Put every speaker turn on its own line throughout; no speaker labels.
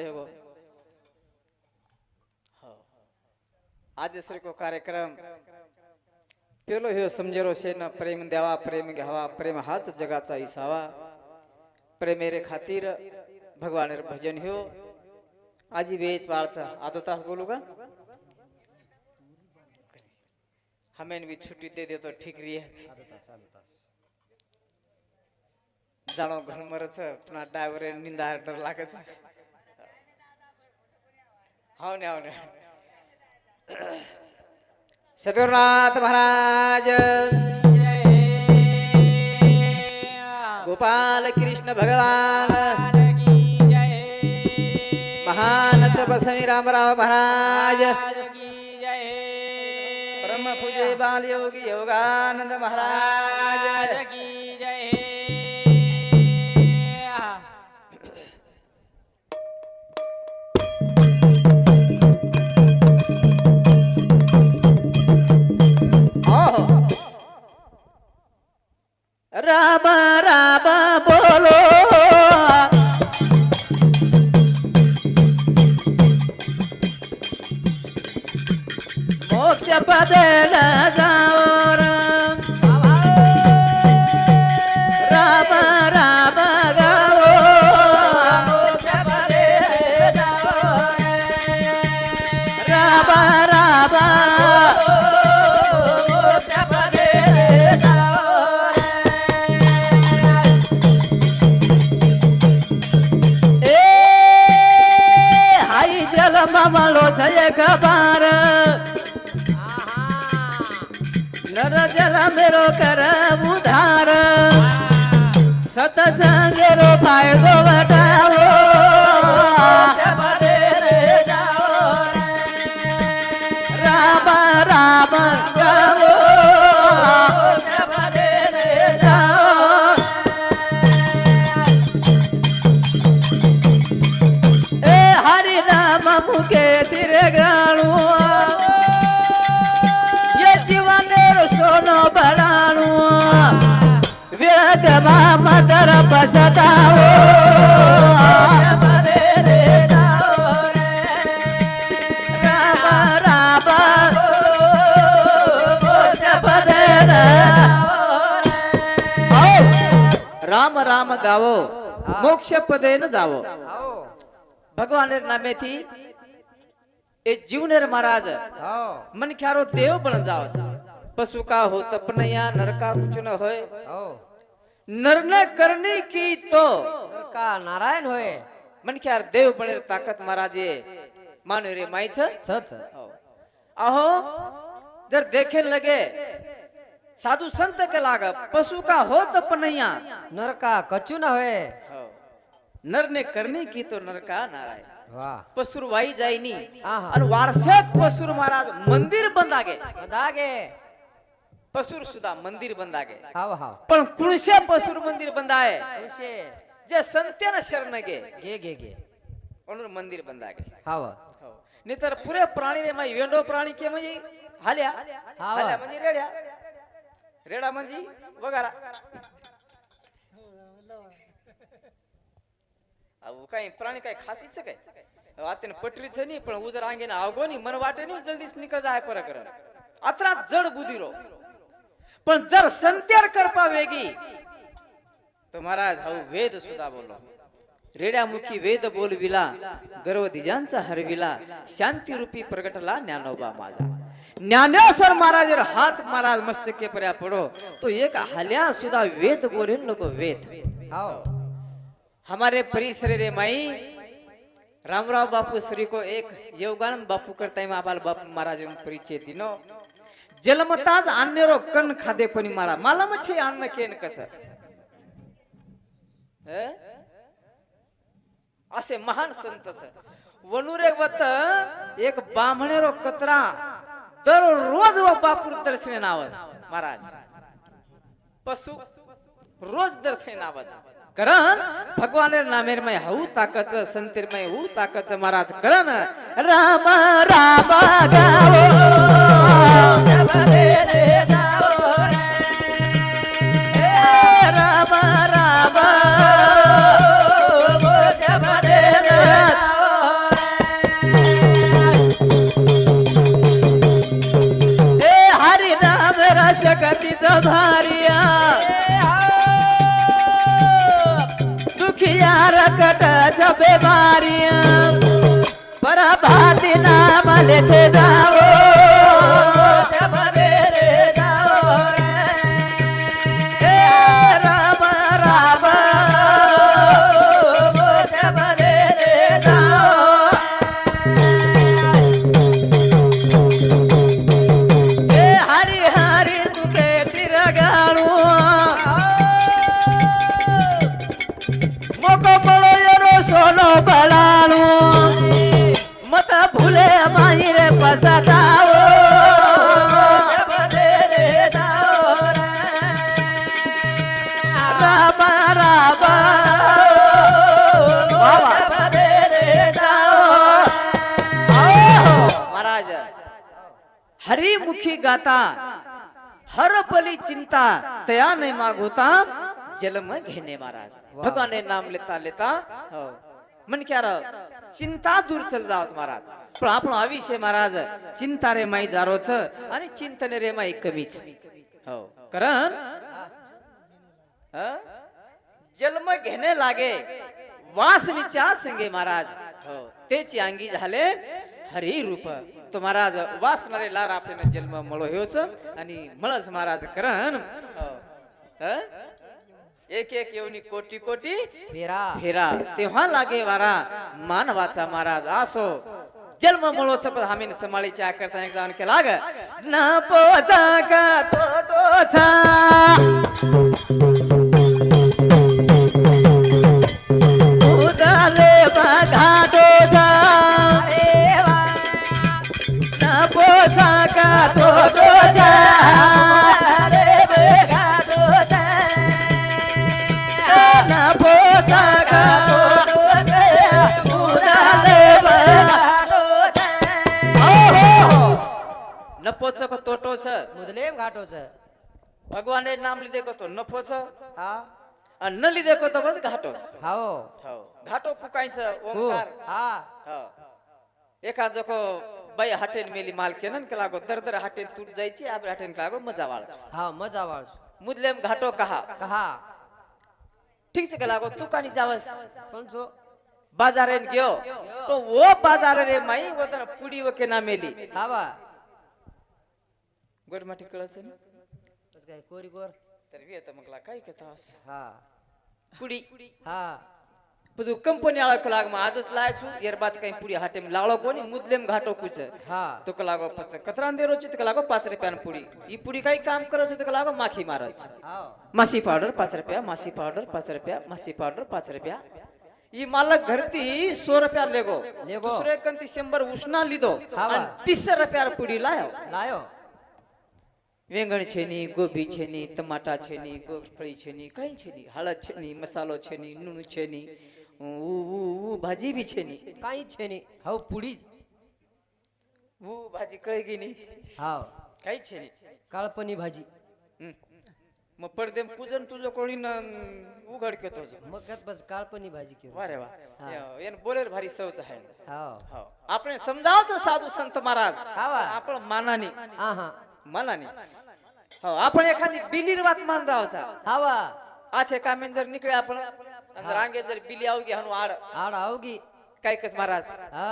हो आज श्री को कार्यक्रम पेलो हे समजेरो से न प्रेम द्यावा प्रेम घ्यावा प्रेम हाच जगाचा इसावा प्रेमेरे खातीर भगवान भजन हो आजी वेच वाळचा आधो तास बोलू का हमें भी छुट्टी दे दे तो ठीक रही है जानो घर मरच पुन्हा ड्रायव्हर निंदा डर लागच हाव ने सद्गुरुनाथ महाराज गोपाल कृष्ण भगवान महान तपस्वी रामराव महाराज ब्रह्म पूजे बाल योगी योगानंद महाराज की जय। राम राम बोलो मोक्ष पदे न जाओ राम राम राम गाओ मोक्ष पदे जाओ राम राम मोक्ष पदे जाओ। मामलो थये खबर नर जल मेरो कर उधार सतसंगेरो फायदो बताओ राम राम गाओ मुके तेरे गाणू ये जीवनेर सोनो बड़ाणू विरगमा मदर बसताओ राम राम गावो मोक्ष पदे न जावो भगवान नामे थी ए जीवनेर महाराज मन ख्यारो देव बन जाओ पशु का हो तपनया नर का कुछ न होए नर न करने की तो नर का नारायण होए मन ख्यार देव बने ताकत महाराजे मानो रे माई अहो जर देखे लगे साधु संत के लाग पशु का हो तपनया
नर का कछु न होए
नर ने करने की तो नर का नारायण
वाह
पसुर वाई जायनी और वार्षिक पसुर महाराज मंदिर बंदागे पसुर सुधा मंदिर बंदागे
हाव हाव
पण कुणसे पसुर मंदिर बंदाए
कुणसे
जे संत्यान शरण गे
गे गे गे
म्हणून मंदिर बंदागे
हाव
नितर पुरे प्राणी रे माई वेंडो प्राणी के म्हणजे हाल्या हाल्या म्हणजे रेड्या रेडा म्हणजे वगारा काही प्राणी काही खासीच काय वातेन पटरीच नाही पण उजर आंगेन आवगोनी मन वाटे नाही जल्दीच निकळ जाय पर कर अत्रा जड बुद्धीरो पण जर संत्यार करपा वेगी तो महाराज हाऊ वेद सुद्धा बोलो रेड्यामुखी वेद बोलविला गर्व दिजांचा हरविला शांती रूपी प्रगटला ज्ञानोबा माझा ज्ञानेश्वर महाराज हात महाराज मस्तके पर्या पडो तो एक हाल्या सुद्धा वेद बोलेन लोक वेद
हाव
हमारे परिसर रे माई रामराव बापू श्री को एक योगानंद बापू करता है मापाल बापू महाराज परिचय दिनो जलमताज अन्यरो कन खादे कोणी मारा मला मच्छे अन्न केन कस असे महान संत वनुरे वत एक बामणेरो कतरा दररोज व बापू दर्शन नावस महाराज पशु रोज दर्शन नावस करण भगवान नामेर में हऊ ताकच संतेर में हऊ ताकच महाराज करण राम राम गाओ राम राम हारी परभाती नाम लेते जाओ जबरे रे जाओ हे राम राम जबरे रे जाओ हे हरि हरि तुके तिरगाणू मोको बड़ो जरो सोनो बलाणू मत भूले माही रे पसताओ जबरे रे जाओ राम राम जबरे रे जाओ महाराज हरिमुखी गाता हर पली चिंता तया नहीं मागोता जन्म घेणे महाराज भगवान नाम लेता लेता हो मन क्या चिंता दूर चल जावच महाराज पण आपण आविषय महाराज चिंता रे माई जारोच आणि चिंतन रे माई कमीच हो कारण जन्म घेणे लागे वासनीच्या संगे महाराज हो तेची अंगी झाले हरी रूप तो महाराज वासनारे लार आपल्याला जन्म मळो हेच आणि मळच महाराज करण हो एक एक येऊनी कोटी कोटी
फेरा
फेरा तेव्हा लागे वारा मानवाचा महाराज असो जन्म मळोच पण आम्ही समाळीच्या करता एक जाण केला ग न पोचा का तोचा उदाले बघा तोचा न पोचा का तोचा रे बघा तोचा न पोचा का उदाले बघा नफोच को तोटोच
मुदलेम घाटोच
भगवान ने नाम लिदे को तो नफोच
हा
आणि न लिदे को तो बस घाटोच
हाओ
हो घाटो कुकायच ओंकार
हा
हो एका जको बाई हटेन मेली माल केनन के लागो दर दर हटेन टूट जायची आप हटेन के लागो मजा वाळ
हा मजा वाळ
मुदलेम घाटो कहा
कहा
ठीक से के लागो तू कानी जावस
पण जो
बाजारेन गयो तो वो बाजार रे माई वो तर पुडी वके ना मेली
हा बा
गोरमाटी कळस
बस काय कोरी कोर
तर वी आता मगला काय केतास
हा
पुडी
हा
पुजु कंपनी आळा को लाग मा आजच लायछु यर बात काही पुडी हाटेम लाळो कोणी मुदलेम घाटो कुछ
हा
तो को लागो पच कतरान दे रोचित को लागो 5 रुपया न पुडी ई पुडी काही काम करत तो को लागो माखी मारस
हाओ
मासी पावडर 5 रुपया मासी पावडर 5 रुपया मासी पावडर 5 रुपया ई मालक घरती 100 रुपया लेगो दुसरे कंती 100 उष्णा लिदो आणि 30 रुपया पुडी लायो
लायो
वेंगण छेनी गोभी छेनी टमाटा छेनी गोफळी छेनी काही छेनी हळद छेनी मसालो छेनी नुनु छेनी भाजी भी छेनी
काही छेनी हाओ पुडीच
वो भाजी कळगी नी
हाओ
काही छेनी
काळपणी भाजी
मग पडदे पूजन तुझं कोणी न उघड केतो
मग काय बस काळपणी भाजी केली
वारे वा येन बोलेर भारी सवच आहे
हाओ
हो आपण समजावच साधू संत महाराज
हावा
आपण मानानी
हा हा
मनानी हो आपण एखादी बिलीर वात मान जावचा
हावा
आछे कामेन जर निकळे आपण रांगे जर बिली आवगी हनु आड
आड आओगी
काय कस महाराज
हा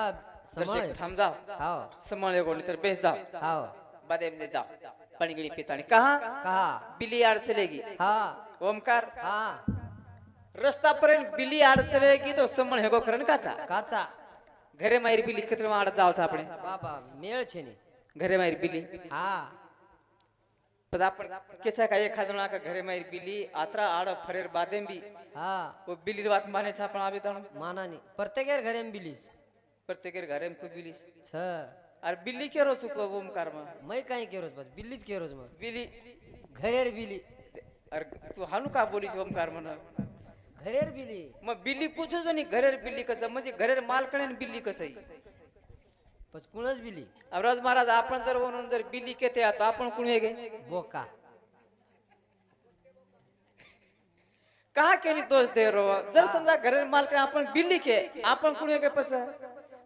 समय
दर्शक थांब जाओ
हाओ
समळे कोणी तर बेस जाओ
हाओ
बादेम जे जाओ पाणीगिरी पितानी कहा
कहा
बिली आड चलेगी
हा
ओमकार
हा
रस्ता पर्यंत बिली आड चलेगी तो समळ हेगो करण काचा
काचा
घरे माहेर बिली कत्र आड जावचा आपण
बाबा मेळ छेनी
घरे माहेर बिली
हा
पण आपण केसा काय एखादं का घरे माहेर बिली आत्रा आड फरेर बादेम बी
हा
वो बिली वात माने आपण आबे ताण
मानानी प्रत्येक घरेम बिलीस
प्रत्येक घरे को बिलीस
छ
अरे बिल्ली के रोज ओमकार में
मै काही केरोज बस बिल्लीच केरोज मग
बिली
घरेर बिली
अरे तू हानु का बोलीस ओमकार म्हण
घरेर बिली
मग बिल्ली कुछ जो नाही घरेर बिल्ली कसं म्हणजे घरेर मालकडे बिल्ली कसं
पच कुणच बिली
अब राज महाराज आपण जर म्हणून जर बिल्ली केते आता आपण कुण हे गे
बोका
कहा केली दोष दे रो जर समजा घरेर मालकडे आपण बिल्ली के आपण कुण हे गे पच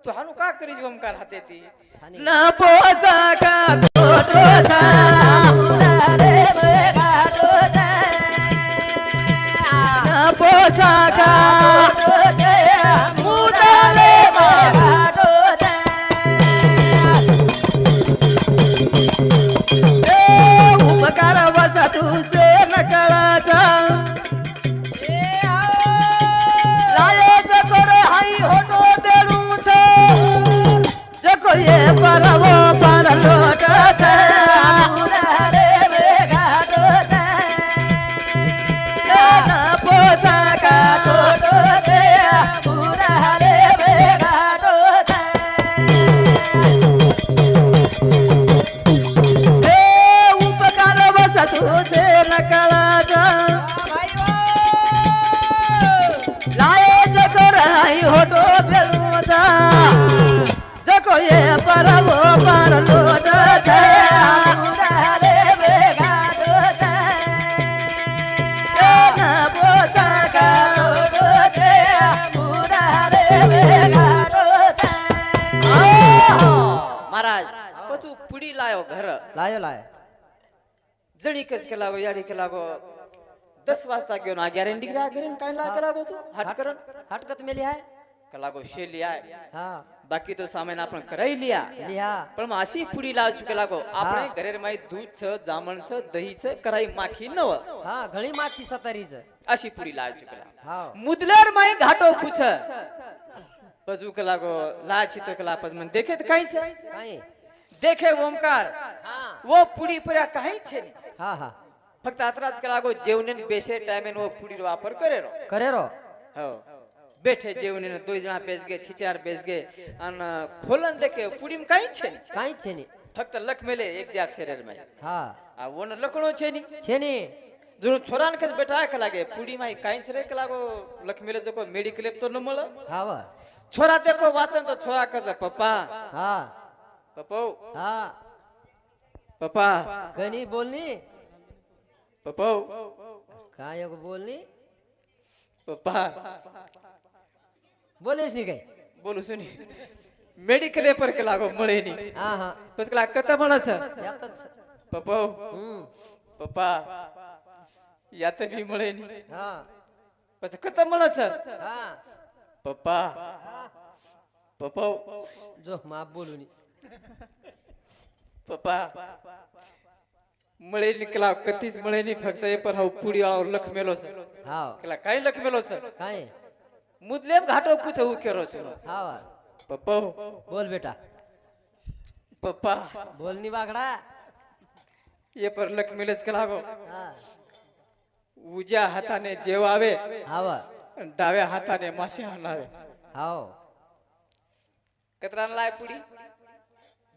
तू हानु का करीस ओमकार हाते ती ना पोचा का तोचा रे बगा तोचा ना पोचा का मुदा ये परवो पर लोट छे होतो बेलुदा जको ये परवो पर लोट छे मुरारे बेगाडो छे ना पोताका लोट छे मुरारे बेगाडो छे महाराज पछू पुडी लायो घर
लायो लायो
जणी कच के लागो याडी के लागो 10 वाजता घेऊन 11 डिग्री घेऊन काय लागो तू हटकरण
हटकत में लिया है
कलागो शेली आहे
हाँ
बाकी तो सामान आपण कराई लिया
लिया
पण मग अशी पुडी लाव चुके लागो આપણે ઘરે માઈ दूध छ जामण छ दही छ कराई माखी नव
हाँ घणी माती सतारीच
अशी पुडी लाव चुके
हाँ
मुदलर माई घाटो कुछ पजू के लागो लाची तो कला पज मन देखे त काई छ
काई
देखे ओमकार
हाँ
वो पुडी पर्या काई छे नहीं
हाँ हाँ
फक्त आतराज के लागो जेवने बेसे टाइम वो पुडी वापर करे रो
करे रो
हो बैठे जेवने 2 जना बेच गए 6-4 बेच गए अन खोलन देखे पुडी में काई छे नहीं
काई छे नहीं
फक्त लख मेले एक जाग शरीर में
हाँ
आ वोन लकड़ो छे नी
छे नहीं
जो छोरान के बैठा के लागे पुडी माई काई छरे के लागो लख मेले जको मेडिकल तो न मळ
हाँ वा
छोरा देखो वासन तो छोरा कज पप्पा
हाँ
पप्पो
हाँ
पप्पा
कनी बोलनी
पप्पो
काय को बोलनी
पप्पा
बोलेस नहीं कई
बोलू सुनी मेडिकल पर के लागो मळे नी
हाँ हाँ
बस कला कत म्हणस
यातच
पप्पो पप्पा यात भी मळे नी
हाँ
बस कत म्हणस
हाँ
पप्पा पप्पो
जो माप बोलू नहीं
पप्पा मळे निकला कतीच मळे नी फक्त ए पर हाउ पुडी वाळो लख मेलो छ
हाँ
कला काय लख मेलो छ
काई
मुदलेम घाटो कुछ हु केरो छ
हाँ वा
पप्पो
बोल बेटा
पप्पा
बोलनी बागड़ा
ये पर लख मेलेच के लागो
हाँ
उज्या हाताने जेव आवे
हाँ वा
डाव्या हाताने मासे आणावे
हाँ
कतरान लाय पुडी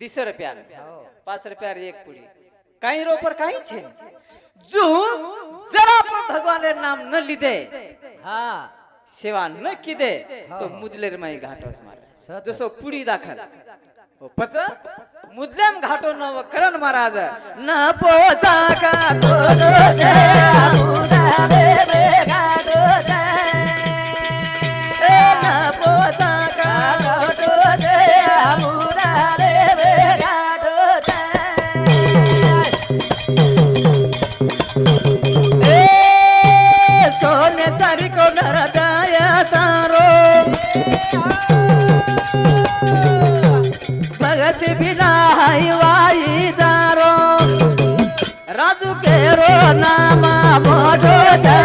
20 रुपया
हाँ
5 रुपया एक पुडी काई रो पर काई छे जो जरा पण भगवान नाम न लीधे
हाँ
सेवा न कीदे तो मुदलेर माई घाटोस मारे जसो पुडी दाखल ओ पच मुदलेम घाटो न करण महाराज न पोचा का तोडो दे मुदारे बे घाटो दे न पोचा का तोडो दे मुदारे बे घाटो दे सोने सारी को नरदाया तारो भगत बिना वाई जारो राजू के रो नामा बोझो छे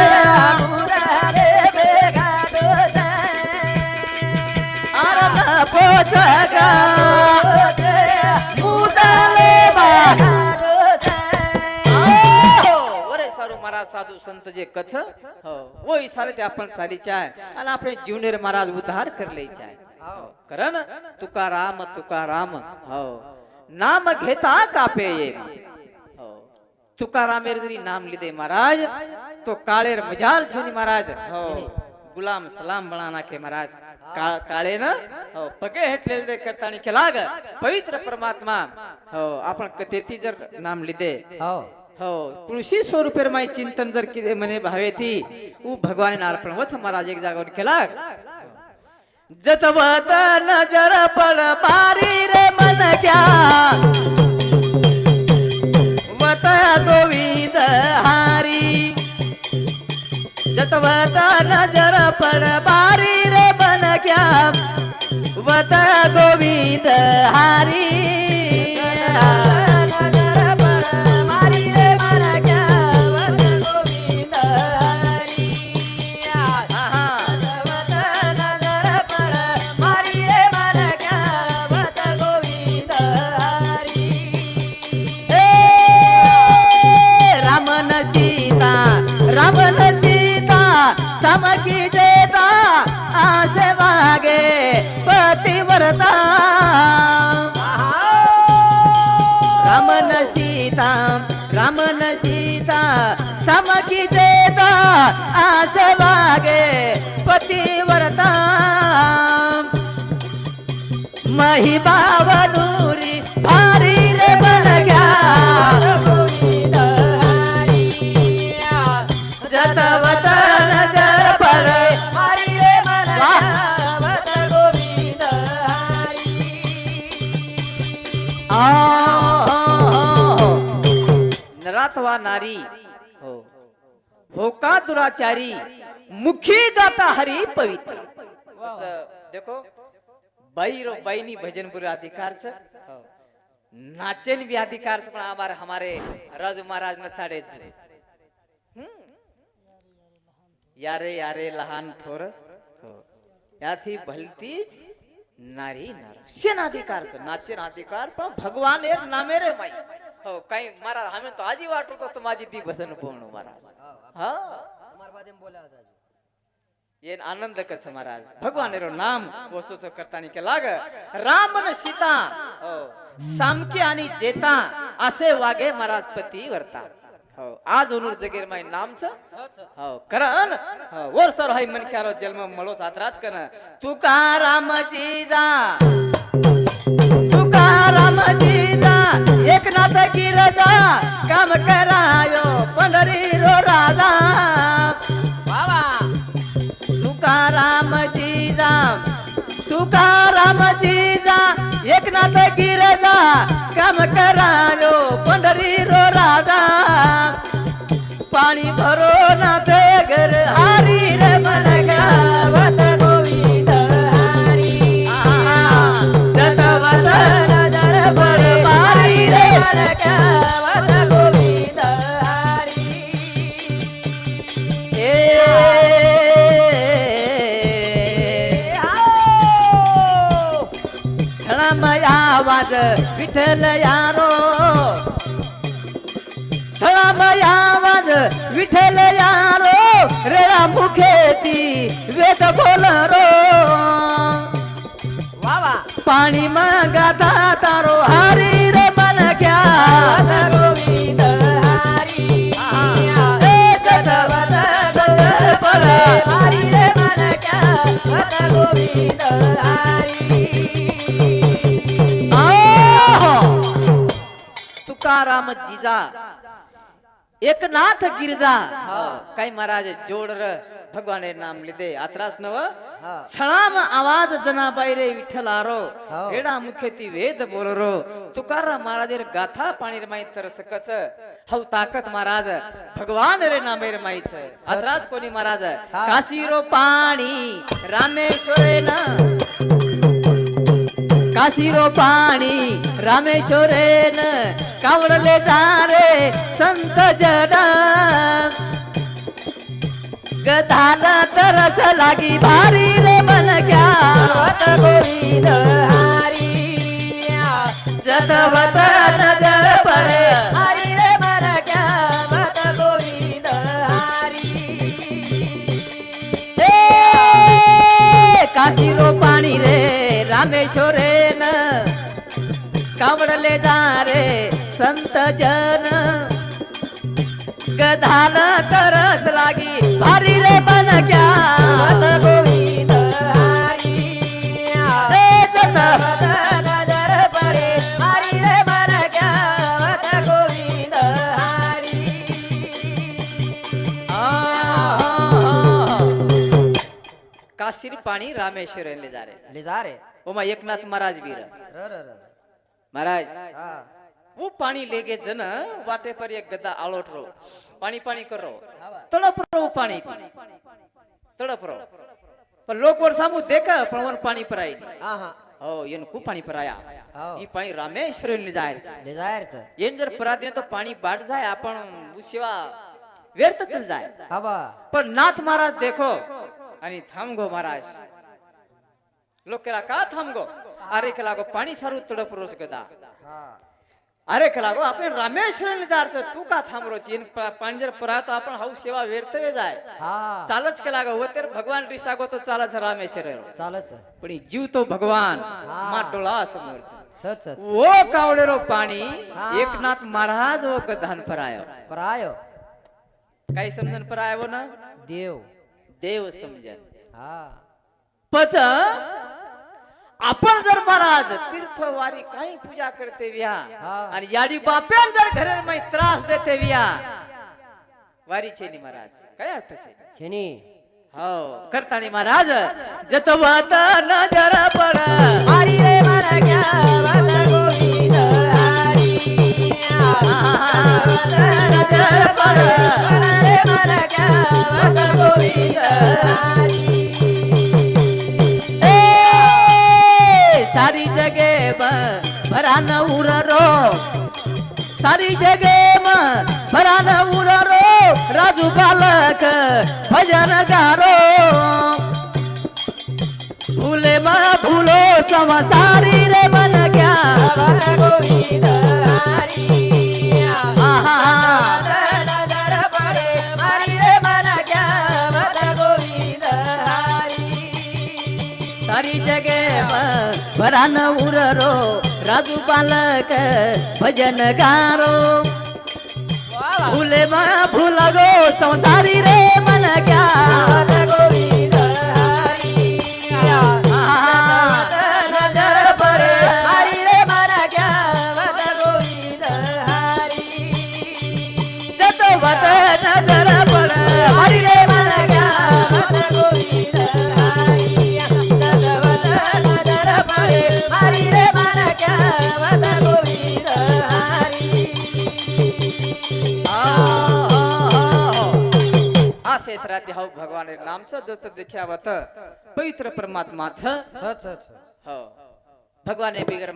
मुरारे बेगाडो छे आरन पोछगा मुदाले बाडो छे ओरे सारू महाराज साधू संत जे कछ हो वो सारे ते आपण सारी चाय आणि आपण जीवनेर महाराज उद्धार करले चाय करण तुकाराम तुकाराम हो नाम घेता कापे ये हो तुकारामेर जरी नाम लीधे महाराज तो काळेर मजाल छेनी महाराज हो गुलाम सलाम बनाना के महाराज काळे न हो पगे हेटलेल दे करतानी केलाग पवित्र परमात्मा हो आपण कतेती जर नाम लीधे
हाँ
हो कृषी स्वरूपेर माई चिंतन जर किदे मने भावे थी उ भगवान अर्पण वच महाराज एक जागेवर केला जतवत नजर पड पारी रे मन क्या वत गोविंद हारी जतवत नजर पड पारी रे मन क्या वत गोविंद हारी वरता रामन सीता रामन सीता समकी देता आस वागे पतिव्रता महिबावनुरी भारी रे बन गया जतवतन जर पड़े नरातवा नारी हो का दुराचारी मुखी गाता हरी पवित्र देखो बाई रो बाईनी भजन पुरे अधिकार से नाचन भी अधिकार से पण हमारे राजू महाराज न साडे छे यारे यारे लहान थोर याथी भलती नारी नर शेन अधिकार से नाचन अधिकार पण भगवान एक नामे रे माई हो काही महाराज हमें तो आजी वाटतो तो तुम्हाजी दी भजन पूर्ण महाराज हा
हमार बादे में बोला आजा
ये आनंद कस महाराज भगवान रो नाम वो सोचो करतानी के लाग राम न सीता हो सामके आणि जेता असे वागे महाराज पती वर्ता हो आज उनुर जगेर माय नाम छ हो करन हो वर सर हाय मन क्यारो जन्म मळो सातराज कन तुकाराम जीजा तुकाराम जीजा एकनाथ गिरजा काम करायो पंढरी रो राजा बाबा तुकाराम जीजा एकनाथ गिरजा काम करायो पंढरी रो राजा पाणी भरो ना ते घर हारी रे मन गावत गोविंद हारी जतवत नजर पडे हारी रे मन गावत गोविंद हारी आवाज विठ्ठल यारो आवाज विठ्ठल यारो रेडा मुखेती वेद बोलरो वावा पाणी मागाता तारो हारी रे मन क्या गोविंद हारी जतवत नजर पडे हारी रे मन क्या गोविंद हारी तुकाराम जीजा एकनाथ गिरजा काय महाराज जोड र भगवान नाम लिदे आत्रास नव छळाम आवाज जना बायरे विठ्ठलारो एडा मुख्यती वेद बोलरो तुकाराम महाराज गाथा पाणी रे माई तरस कच हव ताकत महाराज भगवान रे नामे रे माईच आत्रास कोणी महाराज काशीरो पाणी रामेश्वरेन काशीरो पाणी रामेश्वरेन कावडले जारे संत जन गधाला तरस लागी भारी रे मन क्या गोविंद हारी जतवत नजर पडे हारी रे मन क्या गोविंद हारी काशीरो पाणी रे रामेश्वरेन कावडले जारे संत जन गधाल करत लागी भारी रे मन क्या गोविंद हारी जतवत नजर पडे हारी रे मन क्या गोविंद हारी काशीर पाणी रामेश्वर ले जा रे ओमा एकनाथ महाराज वीर महाराज वो पाणी लेगे जन वाटे पर एक गदा आलोट रो पाणी पाणी कर रो तड़प रो पाणी तड़प रो पर लोग वर सामू देखा पण वन पाणी पर आई हो येन को पाणी पर आया ई पाणी रामेश्वर ले जायर येन जर परादे तो पाणी बाट जाय आपण उशिवा व्यर्थ चल जाय पण नाथ महाराज देखो आणि थांबगो महाराज लोक केला का थांबगो अरे केला गो पाणी सारू तडप रोज गदा अरे खला गो आपण रामेश्वर जारचं तू का थांबरोची पाणी जर परात आपण हाऊ सेवा व्यर्थवे जाय
हा
चालच केला गो तर भगवान रिसागो तो चालच रामेश्वर
चालच
पण ही जीव तो भगवान मा डोळा समोरचा
छ छ
वो कावळेरो पाणी एकनाथ महाराज वो गधान परायो
परायो
काही समजन परायो ना
देव
देव समजन
हा
पच आपण जर महाराज तीर्थ वारी काही पूजा करते विया आणि याडी बाप्यान जर घरे मै त्रास देते विया वारी छेनी महाराज काय अर्थ छे
छेनी
हो करतानी महाराज जतवत नजर पड
हरी रे मारा क्या वद गोविंद हरी नजर पड रे मारा क्या वद गोविंद हरी
सारी जगे भरान उररो सारी जगे भरान उररो राजू बालक भजन गारो भूले भूलो समसारी रे मन क्या
गोविंद हरी नजर पड़े हरी रे मन क्या वद गोविंद हरी
सारी जगे भरान उररो राजू बालक भजन गारो भूले भूल गो संसारी रे मन क्या
वद गोविंद हरी नजर पड़े हरी रे मन क्या वद गोविंद हरी
जतो वत नजर पड़
हरी रे मन क्या वद गोविंद हरी नजर पड़े हरी रे मन क्या वद गोविंद हरी
आसेत राहते हो भगवान नामचं जसं देख्यावत पवित्र परमात्माचं
छ छ छ
हो भगवान बिगर